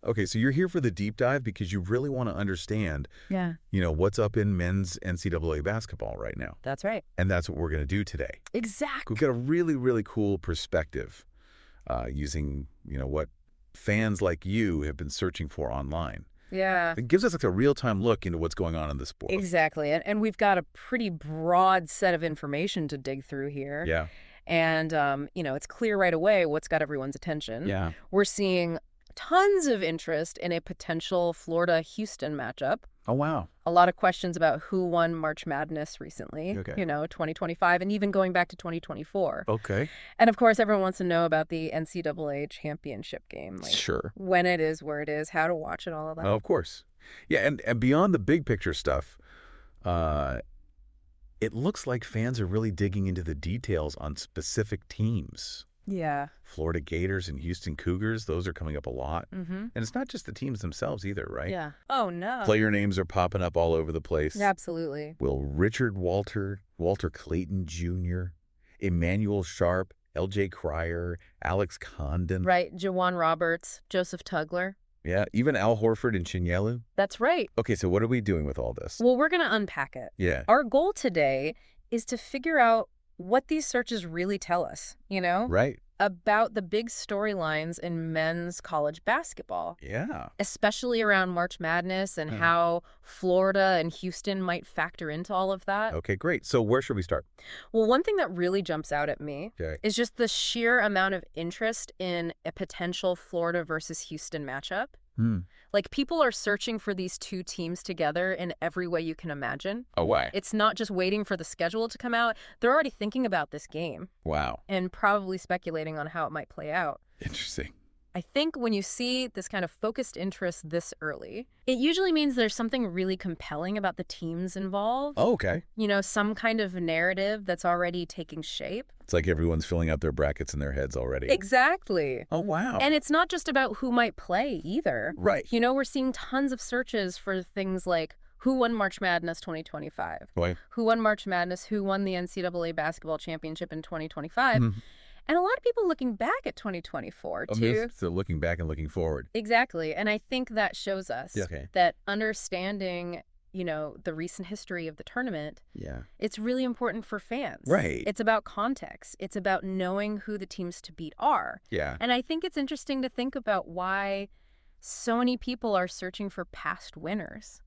Okay, so you're here for the deep dive because you really want to understand, Yeah. what's up in men's NCAA basketball right now. That's right. And that's what we're going to do today. Exactly. We've got a really, really cool perspective using, what fans like you have been searching for online. Yeah. It gives us like a real-time look into what's going on in the sport. Exactly. And we've got a pretty broad set of information to dig through here. Yeah. And, it's clear right away what's got everyone's attention. Yeah. We're seeing tons of interest in a potential Florida-Houston matchup. Oh, wow. A lot of questions about who won March Madness recently, Okay. 2025, and even going back to 2024. Okay. And, of course, everyone wants to know about the NCAA championship game. Like, Sure. when it is, where it is, how to watch it, all of that. Oh, of course. Yeah, and beyond the big picture stuff, it looks like fans are really digging into the details on specific teams. Yeah. Florida Gators and Houston Cougars, those are coming up a lot. Mm-hmm. And it's not just the teams themselves either, right? Yeah. Oh, no. Player names are popping up all over the place. Absolutely. Will Richard Walter Clayton Jr., Emmanuel Sharp, L.J. Cryer, Alex Condon. Right. Jawan Roberts, Joseph Tugler. Yeah, even Al Horford and Chinyelu. That's right. Okay, so what are we doing with all this? Well, we're going to unpack it. Yeah. Our goal today is to figure out what these searches really tell us, Right. about the big storylines in men's college basketball, Yeah. especially around March Madness and how Florida and Houston might factor into all of that. Okay, great. So where should we start? Well, one thing that really jumps out at me Okay. is just the sheer amount of interest in a potential Florida versus Houston matchup. Like, people are searching for these two teams together in every way you can imagine. Oh, why? It's not just waiting for the schedule to come out. They're already thinking about this game Wow. and probably speculating on how it might play out. Interesting. I think when you see this kind of focused interest this early, it usually means there's something really compelling about the teams involved. Oh, okay. Some kind of narrative that's already taking shape. It's like everyone's filling out their brackets in their heads already. Exactly. Oh, wow. And it's not just about who might play either. Right. We're seeing tons of searches for things like who won March Madness 2025? Why? Who won March Madness? Who won the NCAA basketball championship in 2025? And a lot of people looking back at 2024, too. So looking back and looking forward. Exactly. And I think that shows us Okay. that understanding, the recent history of the tournament, it's really important for fans. Right. It's about context. It's about knowing who the teams to beat are. Yeah. And I think it's interesting to think about why so many people are searching for past winners.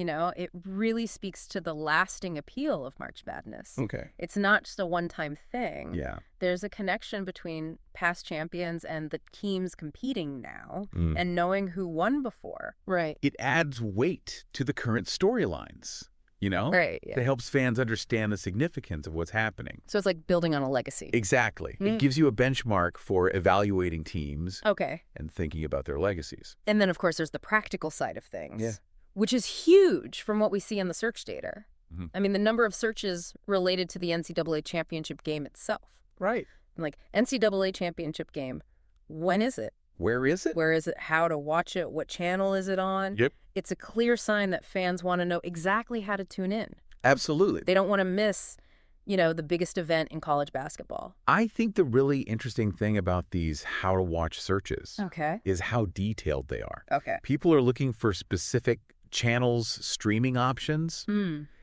It really speaks to the lasting appeal of March Madness. Okay. It's not just a one-time thing. Yeah. There's a connection between past champions and the teams competing now and knowing who won before. Right. It adds weight to the current storylines, Right. It Yeah. helps fans understand the significance of what's happening. So it's like building on a legacy. Exactly. It gives you a benchmark for evaluating teams Okay. and thinking about their legacies. And then, of course, there's the practical side of things. Yeah. Which is huge from what we see in the search data. Mhm. I mean, the number of searches related to the NCAA championship game itself. Right. Like, NCAA championship game, when is it? Where is it? Where is it? How to watch it? What channel is it on? Yep. It's a clear sign that fans want to know exactly how to tune in. Absolutely. They don't want to miss, the biggest event in college basketball. I think the really interesting thing about these how to watch searches Okay. is how detailed they are. Okay. People are looking for specific channels, streaming options.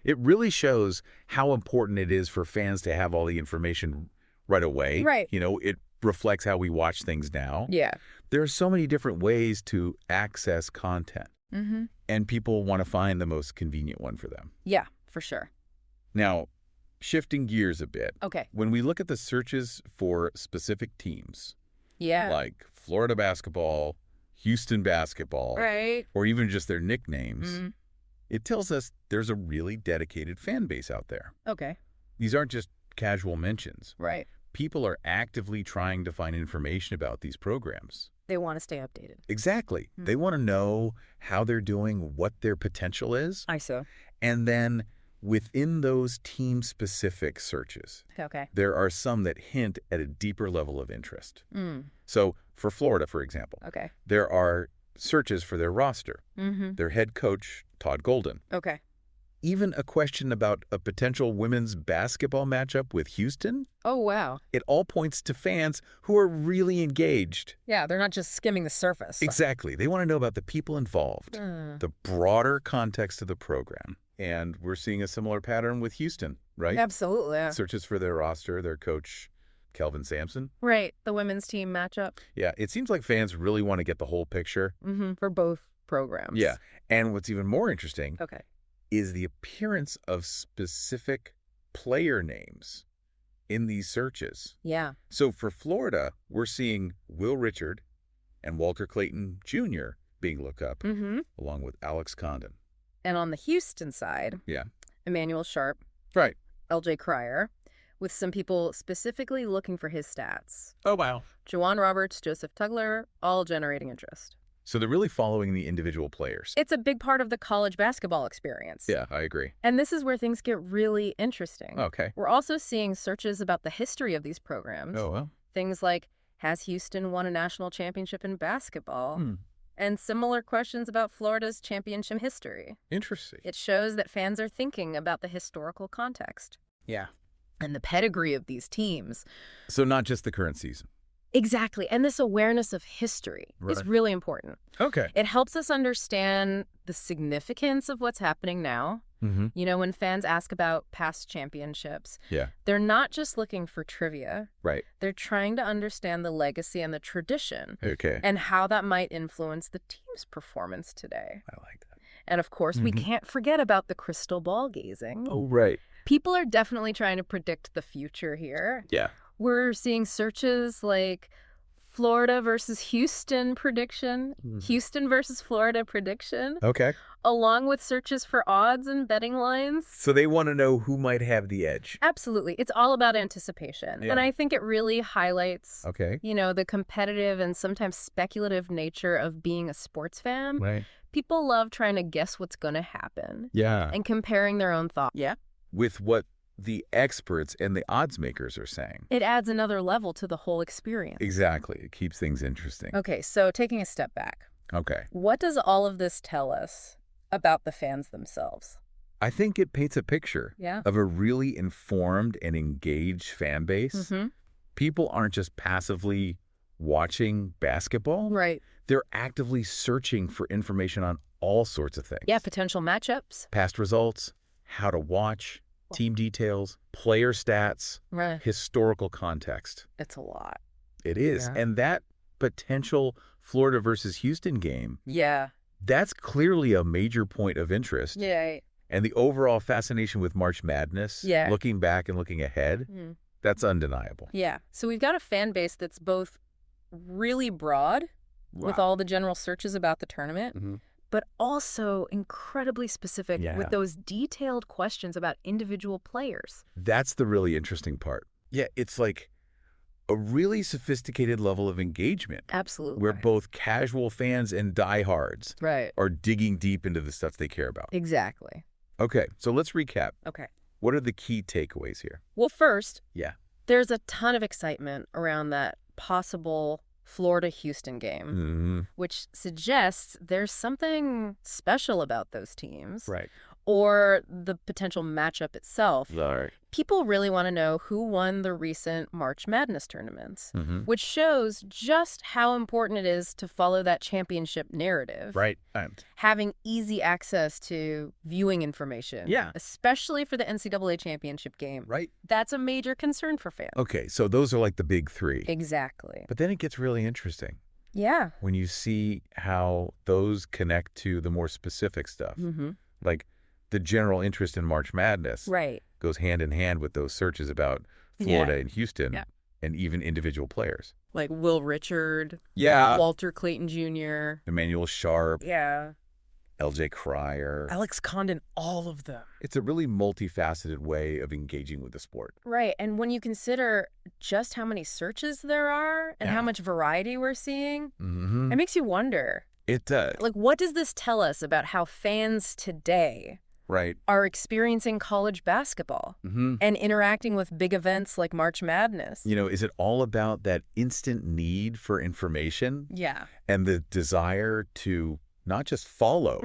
It really shows how important it is for fans to have all the information right away. Right. It reflects how we watch things now. Yeah. There are so many different ways to access content, and people want to find the most convenient one for them. Yeah, for sure. Now, shifting gears a bit. Okay. When we look at the searches for specific teams, Yeah. like Florida basketball, Houston basketball, Right. or even just their nicknames, it tells us there's a really dedicated fan base out there. Okay. These aren't just casual mentions. Right. People are actively trying to find information about these programs. They want to stay updated. Exactly. They want to know how they're doing, what their potential is, I see. and then within those team-specific searches, Okay. there are some that hint at a deeper level of interest. Mm. So for Florida, for example, Okay. there are searches for their roster, Mm-hmm. their head coach, Todd Golden, Okay. even a question about a potential women's basketball matchup with Houston. Oh, wow. It all points to fans who are really engaged. Yeah, they're not just skimming the surface. Exactly. They want to know about the people involved, the broader context of the program. And we're seeing a similar pattern with Houston, right? Absolutely. Yeah. Searches for their roster, their coach, Kelvin Sampson. Right, the women's team matchup. Yeah, it seems like fans really want to get the whole picture. For both programs. Yeah, and what's even more interesting is the appearance of specific player names in these searches. Yeah. So for Florida, we're seeing Will Richard and Walter Clayton Jr. being looked up, along with Alex Condon. And on the Houston side, Emmanuel Sharp, Right. LJ Cryer, with some people specifically looking for his stats. Oh, wow. Juwan Roberts, Joseph Tugler, all generating interest. So they're really following the individual players. It's a big part of the college basketball experience. Yeah, I agree. And this is where things get really interesting. Okay. We're also seeing searches about the history of these programs. Oh, well. Things like, has Houston won a national championship in basketball? And similar questions about Florida's championship history. Interesting. It shows that fans are thinking about the historical context. Yeah. And the pedigree of these teams. So not just the current season. Exactly. And this awareness of history is really important. Okay. It helps us understand the significance of what's happening now. You know, when fans ask about past championships, they're not just looking for trivia. Right. They're trying to understand the legacy and the tradition. Okay. And how that might influence the team's performance today. I like that. And of course, we can't forget about the crystal ball gazing. Oh, right. People are definitely trying to predict the future here. Yeah. We're seeing searches like Florida versus Houston prediction, Houston versus Florida prediction, Okay. along with searches for odds and betting lines. So they want to know who might have the edge. Absolutely. It's all about anticipation. Yeah. And I think it really highlights, Okay. you know, the competitive and sometimes speculative nature of being a sports fan. Right. People love trying to guess what's going to happen. Yeah. And comparing their own thoughts. Yeah. With what the experts and the odds makers are saying. It adds another level to the whole experience. Exactly. It keeps things interesting. Okay, so taking a step back. Okay. What does all of this tell us about the fans themselves? I think it paints a picture of a really informed and engaged fan base. People aren't just passively watching basketball. Right. They're actively searching for information on all sorts of things. Yeah, potential matchups. Past results, how to watch, team details, player stats, Right. historical context. It's a lot. It is. Yeah. And that potential Florida versus Houston game, Yeah. that's clearly a major point of interest. Yeah. And the overall fascination with March Madness, looking back and looking ahead, that's undeniable. Yeah. So we've got a fan base that's both really broad with all the general searches about the tournament, but also incredibly specific with those detailed questions about individual players. That's the really interesting part. Yeah, it's like a really sophisticated level of engagement. Absolutely. Where both casual fans and diehards are digging deep into the stuff they care about. Exactly. Okay, so let's recap. Okay. What are the key takeaways here? Well, first, there's a ton of excitement around that possible Florida-Houston game, which suggests there's something special about those teams. Right. Or the potential matchup itself. Right. People really want to know who won the recent March Madness tournaments, which shows just how important it is to follow that championship narrative. Right. Having easy access to viewing information. Yeah. Especially for the NCAA championship game. Right. That's a major concern for fans. Okay, so those are like the big three. Exactly. But then it gets really interesting. Yeah. When you see how those connect to the more specific stuff. Like the general interest in March Madness goes hand in hand with those searches about Florida and Houston and even individual players. Like Will Richard, Walter Clayton Jr., Emmanuel Sharp, LJ Cryer, Alex Condon, all of them. It's a really multifaceted way of engaging with the sport. Right. And when you consider just how many searches there are and how much variety we're seeing, it makes you wonder. It does. Like, what does this tell us about how fans today are experiencing college basketball and interacting with big events like March Madness? You know, is it all about that instant need for information? Yeah. And the desire to not just follow,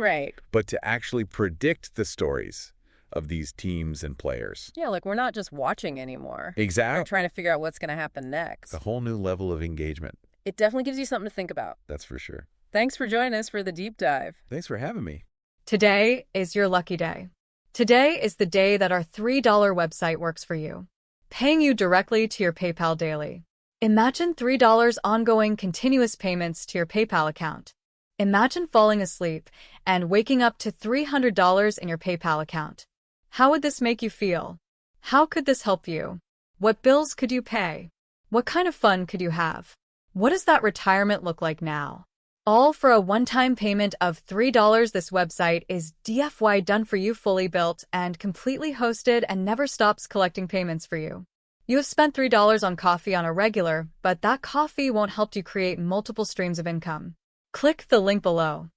but to actually predict the stories of these teams and players. Yeah, like we're not just watching anymore. Exactly. We're trying to figure out what's going to happen next. It's a whole new level of engagement. It definitely gives you something to think about. That's for sure. Thanks for joining us for the deep dive. Thanks for having me. Today is your lucky day. Today is the day that our $3 website works for you, paying you directly to your PayPal daily. Imagine $3 ongoing continuous payments to your PayPal account. Imagine falling asleep and waking up to $300 in your PayPal account. How would this make you feel? How could this help you? What bills could you pay? What kind of fun could you have? What does that retirement look like now? All for a one-time payment of $3. This website is DFY done for you, fully built and completely hosted, and never stops collecting payments for you. You have spent $3 on coffee on a regular, but that coffee won't help you create multiple streams of income. Click the link below.